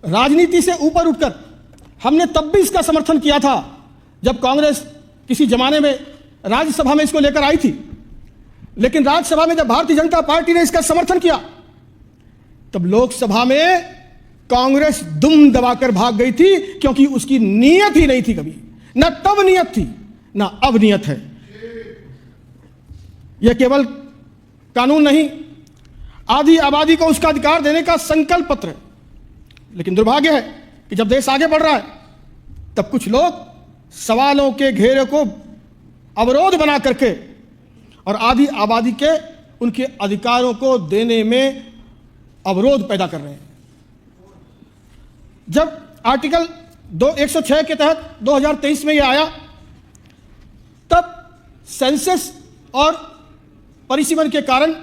राजनीति से ऊपर उठकर हमने तब भी इसका समर्थन किया था जब कांग्रेस किसी जमाने में राज्यसभा में इसको लेकर आई थी, लेकिन राज्यसभा में जब भारतीय जनता पार्टी ने इसका समर्थन किया तब लोकसभा में कांग्रेस दुम दबाकर भाग गई थी, क्योंकि उसकी नीयत ही नहीं थी कभी, न तब नीयत थी ना अब नीयत है। यह केवल कानून नहीं, आधी आबादी को उसका अधिकार देने का संकल्प पत्र है। लेकिन दुर्भाग्य है कि जब देश आगे बढ़ रहा है तब कुछ लोग सवालों के घेरे को अवरोध बना करके और आधी आबादी के उनके अधिकारों को देने में अवरोध पैदा कर रहे हैं। जब आर्टिकल 106 के तहत 2023 में यह आया तब सेंसस और परिसीमन के कारण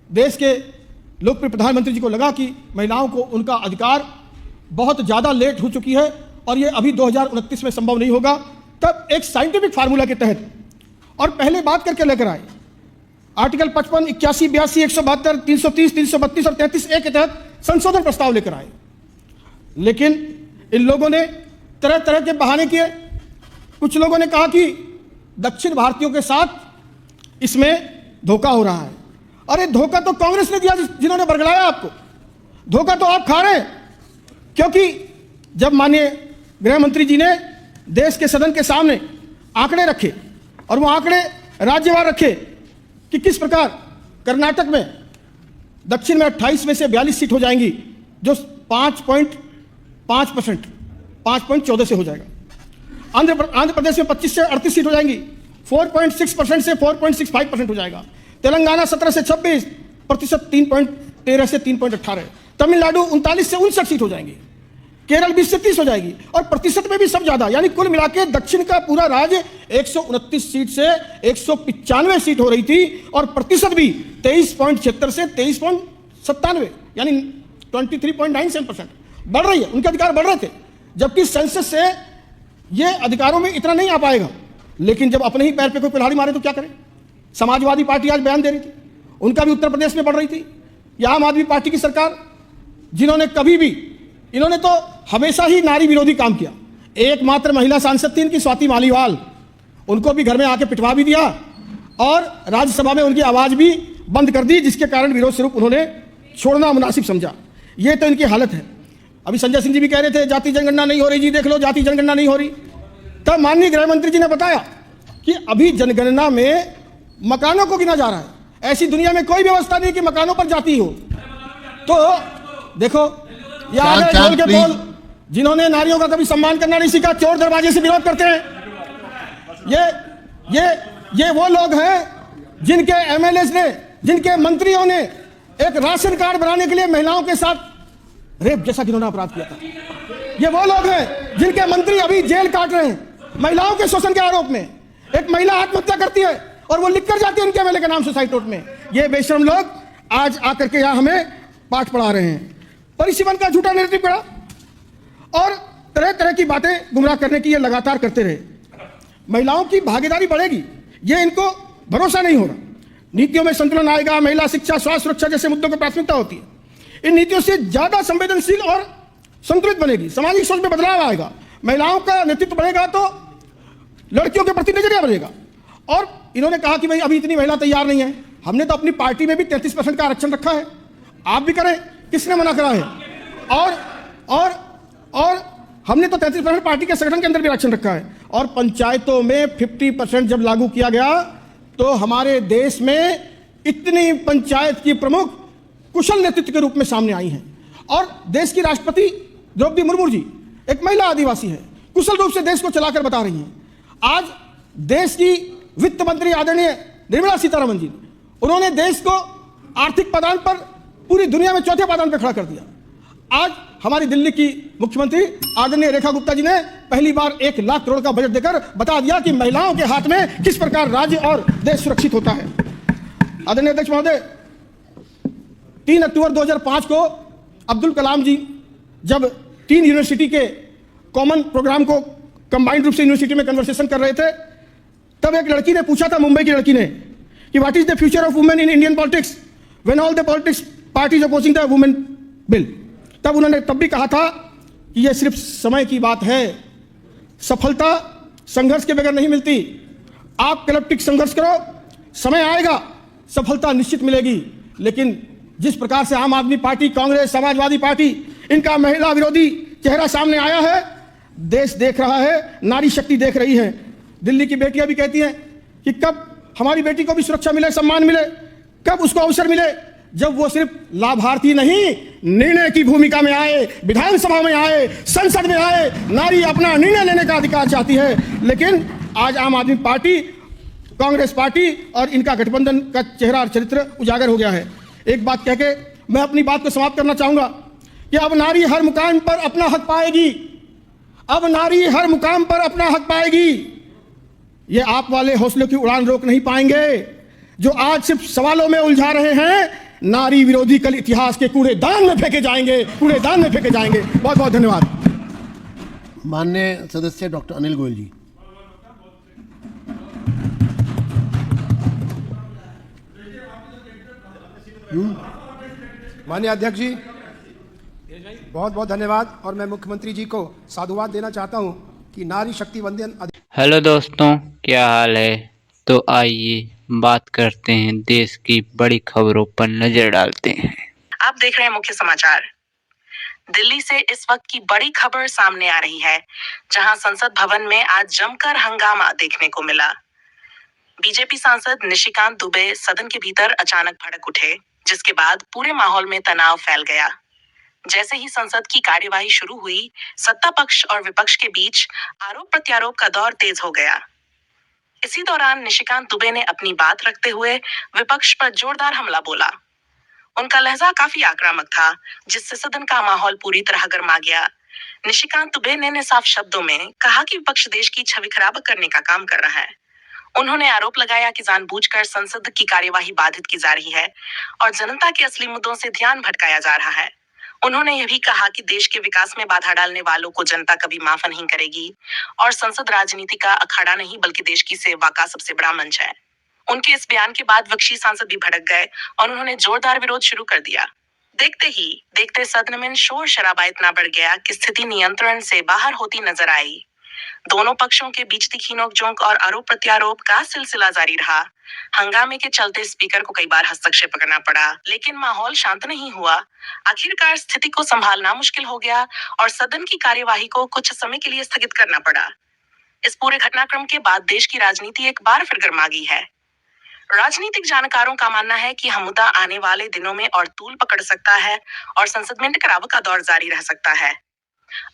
देश के लोकप्रिय प्रधानमंत्री जी को लगा कि महिलाओं को उनका अधिकार बहुत ज़्यादा लेट हो चुकी है और ये अभी 2029 में संभव नहीं होगा। तब एक साइंटिफिक फार्मूला के तहत और पहले बात करके लेकर आए आर्टिकल 55, 81, 82, 172, 330, 332 और 33A के तहत संशोधन प्रस्ताव लेकर आए। लेकिन इन लोगों ने तरह तरह के बहाने किए। कुछ लोगों ने कहा कि दक्षिण भारतीयों के साथ इसमें धोखा हो रहा है। अरे धोखा तो कांग्रेस ने दिया, जिन्होंने बरगलाया आपको। धोखा तो आप खा रहे हैं, क्योंकि जब माननीय गृह मंत्री जी ने देश के सदन के सामने आंकड़े रखे और वो आंकड़े राज्यवार रखे कि किस प्रकार कर्नाटक में दक्षिण में 28 में से 42 सीट हो जाएंगी, जो 5.5%, 5.14 से हो जाएगा। आंध्र प्रदेश में 25 से 38 सीट हो जाएंगी, 4.6% से 4.65% हो जाएगा। तेलंगाना 17 से 26%, 3.13 से 3.18। तमिलनाडु 39 से 59 सीट हो जाएंगी। केरल 20 से 30 हो जाएगी और प्रतिशत में भी सब ज्यादा, यानी कुल मिलाकर दक्षिण का पूरा राज्य 129 सीट से 195 सीट हो रही थी और प्रतिशत भी 23.76 से 23.97, यानी 23.97% बढ़ रही है। उनके अधिकार बढ़ रहे थे, जबकि सेंसस से ये अधिकारों में इतना नहीं आ पाएगा। लेकिन जब अपने ही पैर पे कोई कुल्हाड़ी मारे तो क्या करें। समाजवादी पार्टी आज बयान दे रही थी, उनका भी उत्तर प्रदेश में बढ़ रही थी। या आम आदमी पार्टी की सरकार, जिन्होंने कभी भी, इन्होंने तो हमेशा ही नारी विरोधी काम किया। एकमात्र महिला सांसद थी इनकी स्वाति मालीवाल, उनको भी घर में आके पिटवा भी दिया और राज्यसभा में उनकी आवाज भी बंद कर दी, जिसके कारण विरोध स्वरूप उन्होंने छोड़ना मुनासिब समझा। ये तो इनकी हालत है। अभी संजय सिंह जी भी कह रहे थे जाति जनगणना नहीं हो रही जी, देख लो जाति जनगणना नहीं हो रही। तब माननीय गृह मंत्री जी ने बताया कि अभी जनगणना में मकानों को गिना जा रहा है। ऐसी दुनिया में कोई व्यवस्था नहीं कि मकानों पर जाती हो। तो देखो, ये आगे बोल के बोल, जिन्होंने नारियों का कभी सम्मान करना नहीं सीखा, चोर दरवाजे से विरोध करते हैं। ये वो लोग हैं जिनके एमएलएस ने, जिनके मंत्रियों ने एक राशन कार्ड बनाने के लिए महिलाओं के साथ रेप जैसा जिन्होंने अपराध किया था। ये वो लोग हैं जिनके मंत्री अभी जेल काट रहे हैं महिलाओं के शोषण के आरोप में। एक महिला आत्महत्या करती है और वो लिख कर जाती है इनके एमएलए के नाम सुसाइड नोट में। ये बेशरम लोग आज आकर के यहां हमें पाठ पढ़ा रहे हैं। परिसीमन का झूठा नैरेटिव पड़ा और तरह तरह की बातें गुमराह करने की ये लगातार करते रहे। महिलाओं की भागीदारी बढ़ेगी, ये इनको भरोसा नहीं हो रहा। नीतियों में संतुलन आएगा, महिला शिक्षा, स्वास्थ्य, सुरक्षा जैसे मुद्दों को प्राथमिकता होती है। इन नीतियों से ज्यादा संवेदनशील और संतुलित बनेगी, सामाजिक सोच में बदलाव आएगा, महिलाओं का नेतृत्व बढ़ेगा तो लड़कियों के प्रति नजरिया बढ़ेगा। और इन्होंने कहा कि भाई अभी इतनी महिला तैयार नहीं है। हमने तो अपनी पार्टी में भी 33% का आरक्षण रखा है, आप भी करें, किसने मना करा है। और हमने तो 33% पार्टी के संगठन के अंदर भी आरक्षण रखा है। और पंचायतों में 50% जब लागू किया गया तो हमारे देश में इतनी पंचायत की प्रमुख कुशल नेतृत्व के रूप में सामने आई हैं। और देश की राष्ट्रपति द्रौपदी मुर्मू जी एक महिला आदिवासी है, कुशल रूप से देश को चलाकर बता रही हैं। आज देश की वित्त मंत्री आदरणीय निर्मला सीतारमण जी, उन्होंने देश को आर्थिक पादान पर पूरी दुनिया में चौथे पादान पर खड़ा कर दिया। आज हमारी दिल्ली की मुख्यमंत्री आदरणीय रेखा गुप्ता जी ने पहली बार 1 लाख करोड़ का बजट देकर बता दिया कि महिलाओं के हाथ में किस प्रकार राज्य और देश सुरक्षित होता है। आदरणीय अध्यक्ष महोदय, 3 अक्टूबर 2005 को अब्दुल कलाम जी जब 3 यूनिवर्सिटी के कॉमन प्रोग्राम को कंबाइंड रूप से यूनिवर्सिटी में कन्वर्सेशन कर रहे थे, तब एक लड़की ने पूछा था, मुंबई की लड़की ने, कि what is the future of women in Indian politics when all the politics parties opposing the women bill. तब उन्होंने तब भी कहा था कि यह सिर्फ समय की बात है, सफलता संघर्ष के बगैर नहीं मिलती। आप कलेक्टिव संघर्ष करो, समय आएगा, सफलता निश्चित मिलेगी। लेकिन जिस प्रकार से आम आदमी पार्टी, कांग्रेस, समाजवादी पार्टी, इनका महिला विरोधी चेहरा सामने आया है, देश देख रहा है, नारी शक्ति देख रही है। दिल्ली की बेटियां भी कहती हैं कि कब हमारी बेटी को भी सुरक्षा मिले, सम्मान मिले, कब उसको अवसर मिले, जब वो सिर्फ लाभार्थी नहीं, निर्णय की भूमिका में आए, विधानसभा में आए, संसद में आए। नारी अपना निर्णय लेने का अधिकार चाहती है। लेकिन आज आम आदमी पार्टी, कांग्रेस पार्टी और इनका गठबंधन का चेहरा और चरित्र उजागर हो गया है। एक बात कह के मैं अपनी बात को समाप्त करना चाहूंगा कि अब नारी हर मुकाम पर अपना हक पाएगी। अब नारी हर मुकाम पर अपना हक पाएगी। ये आप वाले हौसलों की उड़ान रोक नहीं पाएंगे जो आज सिर्फ सवालों में उलझा रहे हैं। नारी विरोधी कल इतिहास के कूड़ेदान में फेंके जाएंगे, कूड़ेदान में फेंके जाएंगे। बहुत बहुत धन्यवाद। माननीय सदस्य डॉक्टर अनिल गोयल जी। माननीय अध्यक्ष जी, बहुत बहुत धन्यवाद। और मैं मुख्यमंत्री जी को साधुवाद देना चाहता हूं कि नारी शक्ति वंदन। हेलो दोस्तों, क्या हाल है? तो आइए बात करते हैं, देश की बड़ी खबरों पर नजर डालते हैं। आप देख रहे हैं मुख्य समाचार। दिल्ली से इस वक्त की बड़ी खबर सामने आ रही है, जहां संसद भवन में आज जमकर हंगामा देखने को मिला। बीजेपी सांसद निशिकांत दुबे सदन के भीतर अचानक भड़क उठे, जिसके बाद पूरे माहौल में तनाव फैल गया। जैसे ही संसद की कार्यवाही शुरू हुई, सत्ता पक्ष और विपक्ष के बीच आरोप प्रत्यारोप का दौर तेज हो गया। इसी दौरान निशिकांत दुबे ने अपनी बात रखते हुए विपक्ष पर जोरदार हमला बोला। उनका लहजा काफी आक्रामक था, जिससे सदन का माहौल पूरी तरह गर्मा गया। निशिकांत दुबे ने साफ शब्दों में कहा कि विपक्ष देश की छवि खराब करने का काम कर रहा है। उन्होंने आरोप लगाया कि जानबूझकर संसद की कार्यवाही बाधित की जा रही है और जनता के असली मुद्दों से ध्यान भटकाया जा रहा है। उन्होंने यह भी कहा कि देश के विकास में बाधा डालने वालों को जनता कभी माफ नहीं करेगी और संसद राजनीति का अखाड़ा नहीं बल्कि देश की सेवा का सबसे बड़ा मंच है। उनके इस बयान के बाद विपक्षी सांसद भी भड़क गए और उन्होंने जोरदार विरोध शुरू कर दिया। देखते ही देखते सदन में शोर शराबा इतना बढ़ गया कि स्थिति नियंत्रण से बाहर होती नजर आई। दोनों पक्षों के बीच तीखी नोकझोंक और आरोप प्रत्यारोप का सिलसिला जारी रहा। हंगामे के चलते स्पीकर को कई बार हस्तक्षेप करना पड़ा, लेकिन माहौल शांत नहीं हुआ। आखिरकार स्थिति को संभालना मुश्किल हो गया और सदन की कार्यवाही को कुछ समय के लिए स्थगित करना पड़ा। इस पूरे घटनाक्रम के बाद देश की राजनीति एक बार फिर गर्मा गई है। राजनीतिक जानकारों का मानना है कि यह मुद्दा आने वाले दिनों में और तूल पकड़ सकता है और संसद में टकराव का दौर जारी रह सकता है।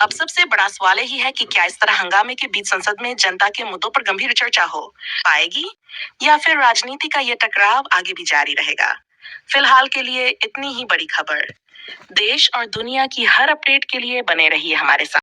अब सबसे बड़ा सवाल यही है कि क्या इस तरह हंगामे के बीच संसद में जनता के मुद्दों पर गंभीर चर्चा हो पाएगी या फिर राजनीति का यह टकराव आगे भी जारी रहेगा। फिलहाल के लिए इतनी ही बड़ी खबर। देश और दुनिया की हर अपडेट के लिए बने रहिए हमारे साथ।